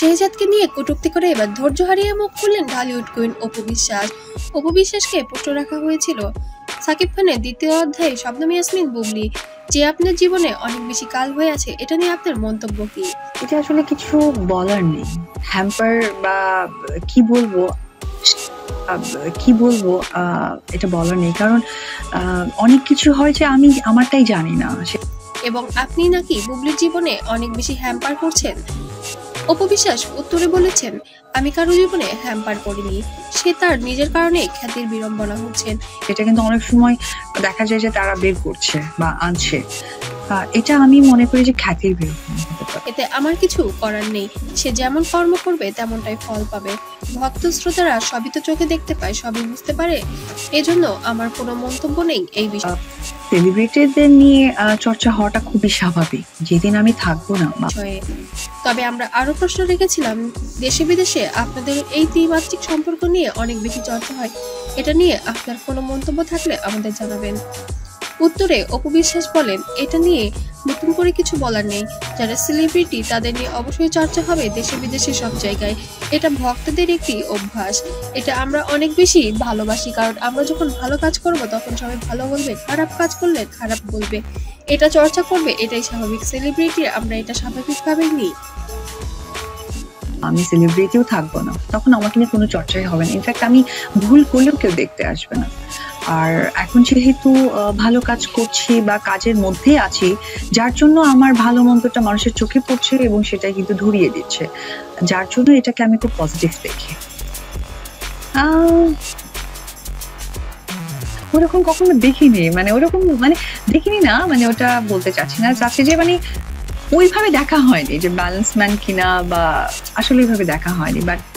শেহজাদকে নিয়ে কটূক্তি করে এবার ধৈর্য হারিয়ে মুখ খুললেন ঢালিউড কুইন অপু বিশ্বাস। অপু বিশ্বাসকে প্রশ্ন রাখা হয়েছিল সাকিব খানের দ্বিতীয় অধ্যায়ে শবনম ইয়াসমিন বুবলি যে আপনার জীবনে অনেক বেশি কাল হয়ে আছে, এটা নিয়ে আপনার মন্তব্য কি? এটা আসলে কিছু বলার নেই। হ্যাম্পার বা কি বলবো এটা বলার নেই, কারণ অনেক কিছু হয় যে আমি আমারটাই জানি না। এবং আপনি নাকি বুবলির জীবনে অনেক বেশি হ্যাম্পার করছেন। অপু বিশ্বাস উত্তরে বলেছেন, আমি কারো জীবনে হ্যাম্পার করিনি, সে তার নিজের কারণে খ্যাতির বিড়ম্বনা হচ্ছেন। এটা কিন্তু অনেক সময় দেখা যায় যে তারা বের করছে বা আনছে, এটা আমি মনে করি যে খ্যাতির বিড়ম্বনা হতে পারে। এতে আমার কিছু করার নেই, সে যেমন কর্ম করবে তেমনটাই ফল পাবে। ভক্ত শ্রোতারা সবই তো চোখে দেখতে পায়, সবই বুঝতে পারে, এজন্য আমার কোনো মন্তব্য নেই এই বিষয়ে। সেলিব্রিটিদের নিয়ে চর্চা হওয়াটা খুবই স্বাভাবিক, যেদিন আমি থাকবো না। তবে আমরা আরো প্রশ্ন রেখেছিলাম, দেশে বিদেশে আপনাদের এই ত্রিমাত্রিক সম্পর্ক নিয়ে অনেক বেশি চর্চা হয়, এটা নিয়ে আপনার কোনো মন্তব্য থাকলে আমাদের জানাবেন। উত্তরে অপু বিশ্বাস বলেন, এটা নিয়ে নতুন করে কিছু বলার নেই, যারা সেলিব্রিটি তাদের নিয়ে অবশ্যই চর্চা হবে দেশে বিদেশে সব জায়গায়। এটা ভক্তদের একটি অভ্যাস, এটা আমরা অনেক বেশি ভালোবাসি, কারণ আমরা যখন ভালো কাজ করব তখন সবাই ভালো বলবে, খারাপ কাজ করলে খারাপ বলবে, এটা চর্চা করবে, এটাই স্বাভাবিক। সেলিব্রিটি আমরা এটা স্বাভাবিকভাবেই নিই। আমি সেলিব্রিটিও থাকবো না, তখন আমাকে নিয়ে কোনো চর্চাই হবে না। ইনফ্যাক্ট আমি ভুল করলেও কেউ দেখতে আসবে না। আর এখন যেহেতু ভালো কাজ করছি বা কাজের মধ্যে আছি, যার জন্য আমার ভালো মন্দটা মানুষের চোখে পড়ছে এবং সেটা কিন্তু ধরিয়ে দিচ্ছে, যার জন্য এটাকে আমি খুব পজিটিভ দেখি। ওরকম কখনো দেখিনি, দেখিনি না, ওটা বলতে চাচ্ছি না, চাচ্ছি যে ওইভাবে দেখা হয়নি যে ব্যালেন্স ম্যান কিনা, বা আসলে ওইভাবে দেখা হয়নি। বাট